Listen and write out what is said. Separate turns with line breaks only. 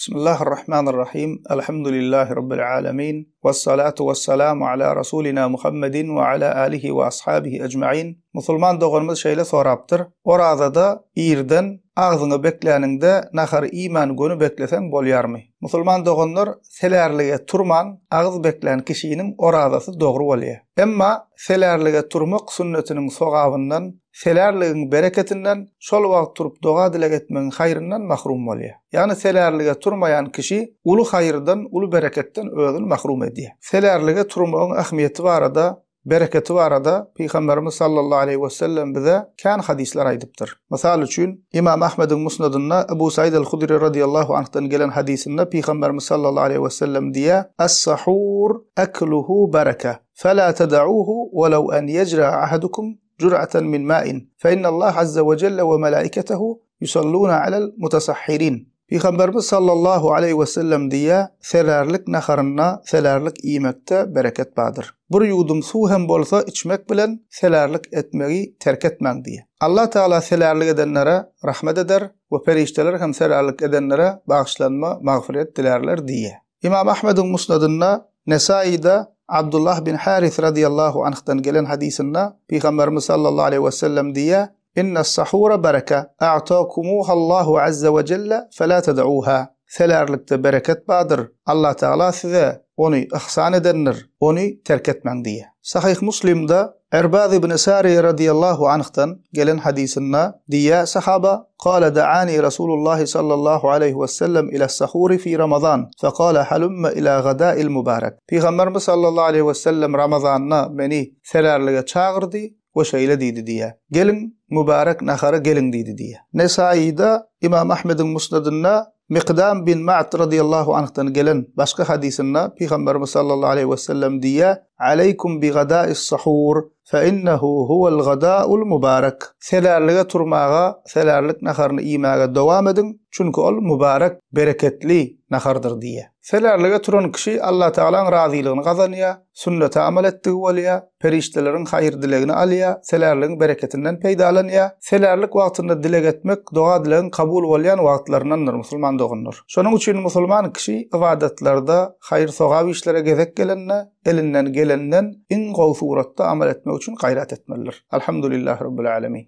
بسم الله الرحمن الرحيم. الحمد لله رب العالمين، والصلاة والسلام على رسولنا محمد وعلى آله وأصحابه أجمعين. Musulman doğurmaz şeyle soraptır. Orada da irden ağzını bekleninde nahar iman günü beklesen bolýarmy? Musulman doğunlar selerlige turman ağız beklen kişinin oradası doğru bolýar. Emma selerlige turmak sünnetinin sogabından, selerligin bereketinden şol wagt turup doga dilek etmenin hayrından mahrum bolýar. Yani selerlige turmayan kişi ulu hayrdan, ulu bereketten özüni mahrum edýär. Selerlige turmagyň ähmiýeti barada, bereketi barada Peygamberimiz sallallahu aleyhi ve sellem bize kan hadisler aýdypdyr. Misal üçin İmam Ahmed'in Musnadynda Ebu Said el-Hudri radiyallahu anh'tan gelen hadisinde Peygamberimiz sallallahu aleyhi ve sellem diye "Es-sahur akluhu bereke, fela ted'uhu velau en yecra ahadukum jur'atan min ma'in, fe innallaha azze ve celle ve melaiketehu yusalluna alel mutasahhirin." Peygamberimiz sallallahu aleyhi ve sellem diye selerlik naharına, selerlik iýmekde bereket bardyr. Bir yudum su hem bolsa içmek bilen selerlik etmegi terk etmeň diye. Allah Taala selerlik edenlere rahmet eder ve perişteler hem selerlik edenlere bağışlanma, mağfiret dilerler diye. İmam Ahmed'in Musnadynda, Nesai'de Abdullah bin Haris radiyallahu anh'tan gelen hadisinde Peygamberimiz sallallahu aleyhi ve sellem diye "İnne s-sahura bereke, a'takumuha Allahu azze ve celle, fela ted'uha." Selerlikte bereket bardyr. Allah Taala size onu ihsan edenler, onu terk etmeň diye. Sahih Muslim'de Erbad ibn Sari radiyallahu anh'tan gelen hadisinde diye sahaba "Qala da'ani Rasulullah sallallahu aleyhi ve sellem ila s-sahuri fi Ramazan, faqala halumma ila gada'il mubarak." Peygamberimiz sallallahu aleyhi ve sellem Ramazanna beni selerlige çağırdı ve şeýle diýdi diye. "Gelin mübarek nahara gelin" diýdi diye. Nesai'de İmam Ahmed'in Musnadynda Miqdam bin Ma'd radiyallahu anh'tan gelen başka hadisinde Peygamberimiz sallallahu aleyhi ve sellem diye "Aleykum bi gada'is sahur, fe innehu huvel gada'ul mubarak." Selerlige turmaga, selerlik naharyny iýmäge dowam edin, çünkü ol mübarek, bereketli nahardyr diye. Selerlige turan kişi Allah Taala'nın razylygyny gazanýar, sünnete amel etdigi bolýar, perişteleriň haýır dilegini alýar, selerligiň bereketinden peýdalanýar. Selerlik wagtynda dilek etmek doga dilegin kabul bolýan wagtlaryndandyr musulman dogunlar. Şonuň üçin musulman kişi ibadetlerde, haýır sogab işlere gezek gelenne, elinden gelenden in gowy suratda amel etmek üçin gaýrat etmelidir. Elhamdülillahi rabbil alamin.